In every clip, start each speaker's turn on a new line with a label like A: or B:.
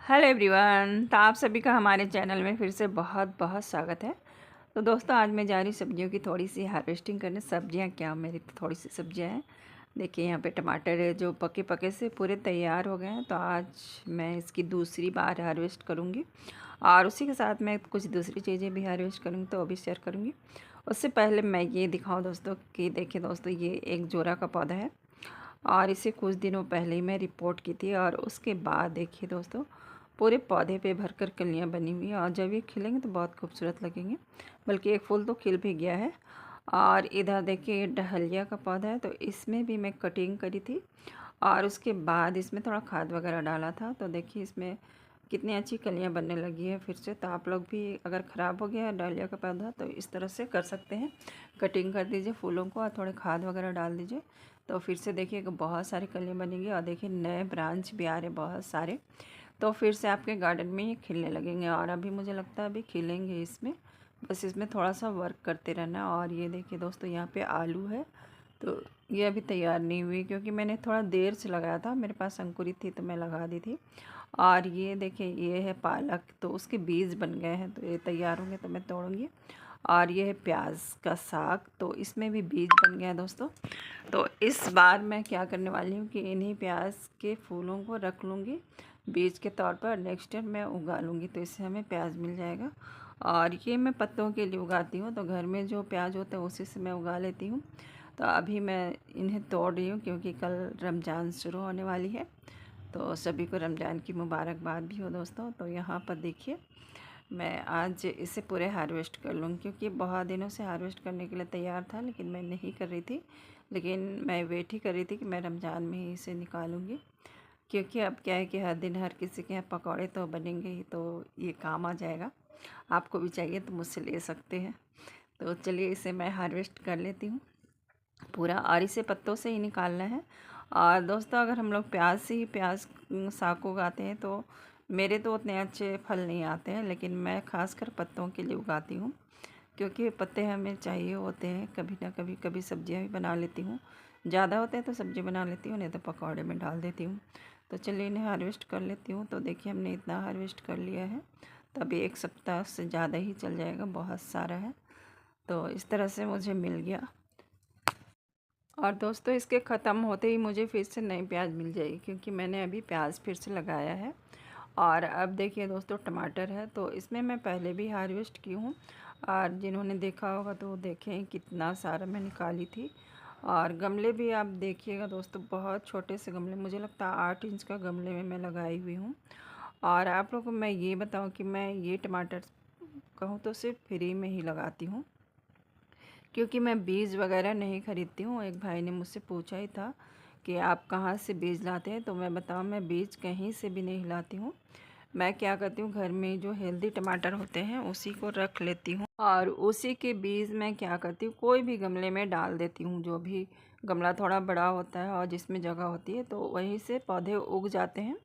A: Hello everyone, तो आप सभी का हमारे चैनल में फिर से बहुत बहुत स्वागत है। तो दोस्तों, आज मैं जा रही सब्जियों की थोड़ी सी हार्वेस्टिंग करने। सब्जियां क्या, मेरी तो थोड़ी सी सब्जियां हैं। देखिए यहाँ पे टमाटर है जो पके पके से पूरे तैयार हो गए हैं। तो आज मैं इसकी दूसरी बार हार्वेस्ट करूँगी और उसी के साथ मैं कुछ दूसरी चीज़ें भी हार्वेस्ट करूँगी, तो वो भी शेयर करूँगी। उससे पहले मैं ये दिखाऊँ दोस्तों कि देखिए दोस्तों, ये एक जोरा का पौधा है और इसे कुछ दिनों पहले ही मैं रिपोर्ट की थी। और उसके बाद देखिए दोस्तों, पूरे पौधे पे भरकर कलियां बनी हुई हैं और जब ये खिलेंगे तो बहुत खूबसूरत लगेंगे। बल्कि एक फूल तो खिल भी गया है। और इधर देखिए डहलिया का पौधा है, तो इसमें भी मैं कटिंग करी थी और उसके बाद इसमें थोड़ा खाद वगैरह डाला था। तो देखिए इसमें कितनी अच्छी कलियां बनने लगी है फिर से। तो आप लोग भी अगर ख़राब हो गया है डहलिया का पौधा तो इस तरह से कर सकते हैं, कटिंग कर दीजिए फूलों को और थोड़े खाद वगैरह डाल दीजिए। तो फिर से देखिए बहुत सारी कलियां बनेंगी और देखिए नए ब्रांच भी आ रहे बहुत सारे। तो फिर से आपके गार्डन में ये खिलने लगेंगे और अभी मुझे लगता है अभी खिलेंगे इसमें। बस इसमें थोड़ा सा वर्क करते रहना। और ये देखिए दोस्तों, यहाँ पे आलू है। तो ये अभी तैयार नहीं हुई क्योंकि मैंने थोड़ा देर से लगाया था, मेरे पास अंकुरित थी तो मैं लगा दी थी। और ये देखिए ये है पालक, तो उसके बीज बन गए हैं, तो ये तैयार होंगे तो मैं तोड़ूंगी। और ये है प्याज का साग, तो इसमें भी बीज बन गया है दोस्तों। तो इस बार मैं क्या करने वाली हूँ कि इन्हीं प्याज के फूलों को रख लूँगी बीज के तौर पर। नेक्स्ट ईयर मैं उगा लूँगी, तो इससे हमें प्याज मिल जाएगा। और ये मैं पत्तों के लिए उगाती हूँ, तो घर में जो प्याज होते हैं उसी से मैं उगा लेती हूँ। तो अभी मैं इन्हें तोड़ रही हूँ क्योंकि कल रमज़ान शुरू होने वाली है। तो सभी को रमज़ान की मुबारकबाद भी हो दोस्तों। तो यहाँ पर देखिए मैं आज इसे पूरे हार्वेस्ट कर लूँगी क्योंकि बहुत दिनों से हार्वेस्ट करने के लिए तैयार था, लेकिन मैं नहीं कर रही थी। लेकिन मैं वेट ही कर रही थी कि मैं रमज़ान में ही इसे निकालूँगी। क्योंकि अब क्या है कि हर दिन हर किसी के यहाँ पकौड़े तो बनेंगे ही, तो ये काम आ जाएगा। आपको भी चाहिए तो मुझसे ले सकते हैं। तो चलिए इसे मैं हार्वेस्ट कर लेती हूँ पूरा, और इसे पत्तों से ही निकालना है। और दोस्तों, अगर हम लोग प्याज से ही प्याज साग उगाते हैं तो मेरे तो उतने अच्छे फल नहीं आते हैं, लेकिन मैं खासकर पत्तों के लिए उगाती हूँ क्योंकि पत्ते हमें चाहिए होते हैं। कभी ना कभी कभी सब्जियाँ भी बना लेती हूँ, ज़्यादा होते हैं तो सब्ज़ी बना लेती हूँ, नहीं तो पकौड़े में डाल देती हूँ। तो चलिए इन्हें हार्वेस्ट कर लेती हूँ। तो देखिए हमने इतना हार्वेस्ट कर लिया है, तो अभी एक सप्ताह से ज़्यादा ही चल जाएगा, बहुत सारा है। तो इस तरह से मुझे मिल गया। और दोस्तों, इसके ख़त्म होते ही मुझे फिर से नई प्याज मिल जाएगी क्योंकि मैंने अभी प्याज फिर से लगाया है। और अब देखिए दोस्तों, टमाटर है, तो इसमें मैं पहले भी हार्वेस्ट की हूँ और जिन्होंने देखा होगा तो देखें कितना सारा मैं निकाली थी। और गमले भी आप देखिएगा दोस्तों, बहुत छोटे से गमले, मुझे लगता है 8 इंच का गमले में मैं लगाई हुई हूँ। और आप लोगों को मैं ये बताऊँ कि मैं ये टमाटर कहूँ तो सिर्फ फ्री में ही लगाती हूँ क्योंकि मैं बीज वगैरह नहीं ख़रीदती हूँ। एक भाई ने मुझसे पूछा ही था कि आप कहाँ से बीज लाते हैं, तो मैं बताऊँ मैं बीज कहीं से भी नहीं लाती हूँ। मैं क्या करती हूँ, घर में जो हेल्दी टमाटर होते हैं उसी को रख लेती हूँ और उसी के बीज मैं क्या करती हूँ कोई भी गमले में डाल देती हूँ। जो भी गमला थोड़ा बड़ा होता है और जिसमें जगह होती है तो वहीं से पौधे उग जाते हैं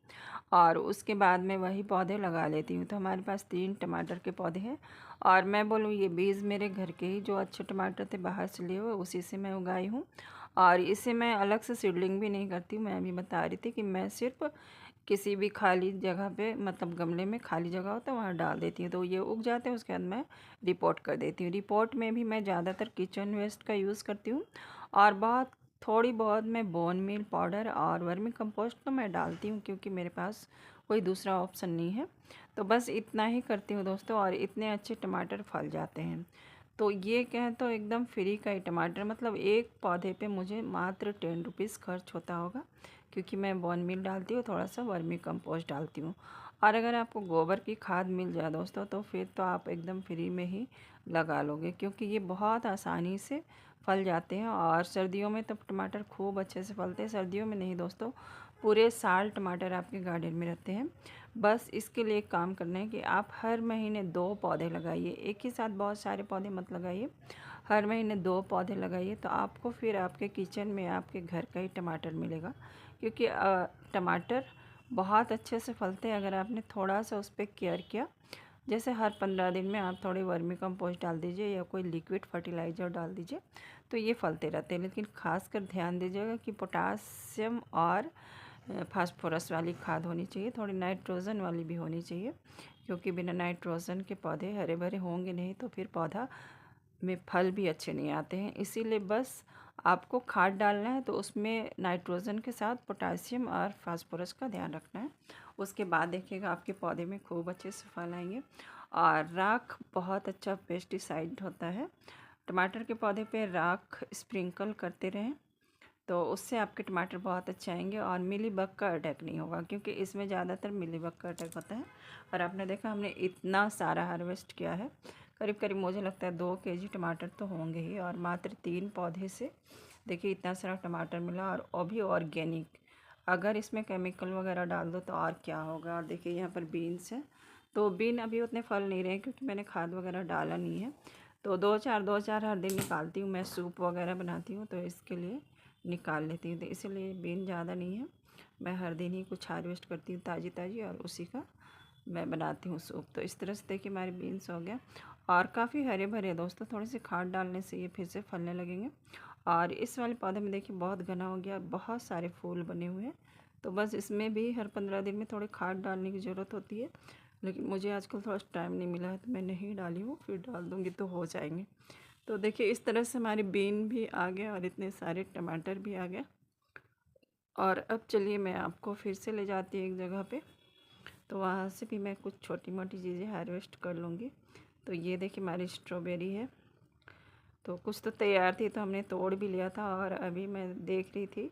A: और उसके बाद मैं वही पौधे लगा लेती हूँ। तो हमारे पास 3 टमाटर के पौधे हैं और मैं बोलूँ ये बीज मेरे घर के ही जो अच्छे टमाटर थे बाहर से लिए हुए उसी से मैं उगाई हूँ। और इसे मैं अलग से सीडलिंग भी नहीं करती हूँ। मैं अभी बता रही थी कि मैं सिर्फ किसी भी खाली जगह पे, मतलब गमले में खाली जगह होता है वहाँ डाल देती हूँ, तो ये उग जाते हैं। उसके बाद मैं रिपोर्ट कर देती हूँ। रिपोर्ट में भी मैं ज़्यादातर किचन वेस्ट का यूज़ करती हूँ और थोड़ी बहुत मैं बोन मील पाउडर और वर्मी कंपोस्ट तो मैं डालती हूँ क्योंकि मेरे पास कोई दूसरा ऑप्शन नहीं है। तो बस इतना ही करती हूँ दोस्तों, और इतने अच्छे टमाटर फल जाते हैं। तो ये कहें तो एकदम फ्री का ही टमाटर, मतलब एक पौधे पे मुझे मात्र 10 रुपीज़ खर्च होता होगा क्योंकि मैं बोन मील डालती हूँ, थोड़ा सा वर्मी कंपोस्ट डालती हूँ। और अगर आपको गोबर की खाद मिल जाए दोस्तों तो फिर तो आप एकदम फ्री में ही लगा लोगे क्योंकि ये बहुत आसानी से फल जाते हैं। और सर्दियों में तो टमाटर खूब अच्छे से फलते हैं। सर्दियों में नहीं दोस्तों, पूरे साल टमाटर आपके गार्डन में रहते हैं। बस इसके लिए एक काम करना है कि आप हर महीने 2 पौधे लगाइए, एक ही साथ बहुत सारे पौधे मत लगाइए। हर महीने 2 पौधे लगाइए तो आपको फिर आपके किचन में आपके घर का ही टमाटर मिलेगा क्योंकि टमाटर बहुत अच्छे से फलते हैं अगर आपने थोड़ा सा उस पर केयर किया। जैसे हर 15 दिन में आप थोड़ी वर्मी कंपोस्ट डाल दीजिए या कोई लिक्विड फर्टिलाइज़र डाल दीजिए तो ये फलते रहते हैं। लेकिन खासकर ध्यान दीजिएगा कि पोटासियम और फास्फोरस वाली खाद होनी चाहिए, थोड़ी नाइट्रोजन वाली भी होनी चाहिए, क्योंकि बिना नाइट्रोजन के पौधे हरे भरे होंगे नहीं तो फिर पौधा में फल भी अच्छे नहीं आते हैं। इसीलिए बस आपको खाद डालना है तो उसमें नाइट्रोजन के साथ पोटासियम और फास्फोरस का ध्यान रखना है। उसके बाद देखिएगा आपके पौधे में खूब अच्छे से फल आएंगे। और राख बहुत अच्छा पेस्टिसाइड होता है। टमाटर के पौधे पे राख स्प्रिंकल करते रहें तो उससे आपके टमाटर बहुत अच्छे आएंगे और मिलीबग का अटैक नहीं होगा, क्योंकि इसमें ज़्यादातर मिलीबग का अटैक होता है। और आपने देखा हमने इतना सारा हार्वेस्ट किया है, करीब करीब मुझे लगता है 2 केजी टमाटर तो होंगे ही, और मात्र 3 पौधे से देखिए इतना सारा टमाटर मिला, और वो भी ऑर्गेनिक। अगर इसमें केमिकल वगैरह डाल दो तो और क्या होगा। और देखिए यहाँ पर बीन्स है, तो बीन अभी उतने फल नहीं रहे क्योंकि मैंने खाद वगैरह डाला नहीं है। तो दो चार हर दिन निकालती हूँ, मैं सूप वगैरह बनाती हूँ तो इसके लिए निकाल लेती हूँ, तो इसीलिए बीन ज़्यादा नहीं है। मैं हर दिन ही कुछ हार्वेस्ट करती हूँ ताज़ी ताज़ी, और उसी का मैं बनाती हूँ सूप। तो इस तरह से देखिए हमारे बीन्स हो गया और काफ़ी हरे भरे दोस्तों। थोड़ी सी खाद डालने से ये फिर से फलने लगेंगे। और इस वाले पौधे में देखिए बहुत घना हो गया, बहुत सारे फूल बने हुए हैं। तो बस इसमें भी हर 15 दिन में थोड़ी खाद डालने की ज़रूरत होती है, लेकिन मुझे आजकल थोड़ा टाइम नहीं मिला है तो मैं नहीं डाली हूँ, फिर डाल दूँगी तो हो जाएंगे। तो देखिए इस तरह से हमारी बीन भी आ गया और इतने सारे टमाटर भी आ गए। और अब चलिए मैं आपको फिर से ले जाती हूँ एक जगह पे, तो वहाँ से भी मैं कुछ छोटी मोटी चीज़ें हार्वेस्ट कर लूँगी। तो ये देखिए हमारी स्ट्रॉबेरी है, तो कुछ तो तैयार थी तो हमने तोड़ भी लिया था, और अभी मैं देख रही थी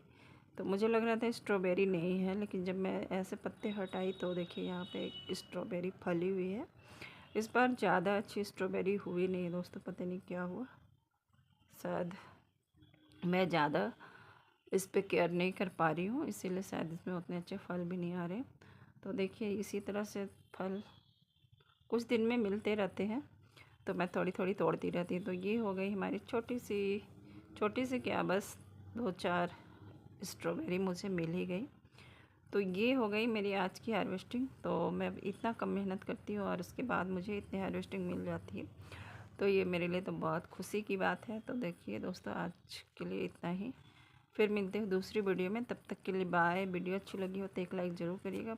A: तो मुझे लग रहा था स्ट्रॉबेरी नहीं है, लेकिन जब मैं ऐसे पत्ते हटाई तो देखिए यहाँ पे एक स्ट्रॉबेरी फली हुई है। इस बार ज़्यादा अच्छी स्ट्रॉबेरी हुई नहीं दोस्तों, पता नहीं क्या हुआ, शायद मैं ज़्यादा इस पे केयर नहीं कर पा रही हूँ, इसीलिए शायद इसमें उतने अच्छे फल भी नहीं आ रहे। तो देखिए इसी तरह से फल कुछ दिन में मिलते रहते हैं, तो मैं थोड़ी थोड़ी तोड़ती रहती हूँ। तो ये हो गई हमारी छोटी सी क्या, बस 2-4 स्ट्रॉबेरी मुझे मिल ही गई। तो ये हो गई मेरी आज की हार्वेस्टिंग। तो मैं इतना कम मेहनत करती हूँ और उसके बाद मुझे इतनी हार्वेस्टिंग मिल जाती है, तो ये मेरे लिए तो बहुत खुशी की बात है। तो देखिए दोस्तों आज के लिए इतना ही, फिर मिलते हैं दूसरी वीडियो में, तब तक के लिए बाय। वीडियो अच्छी लगी हो तो एक लाइक ज़रूर करिएगा।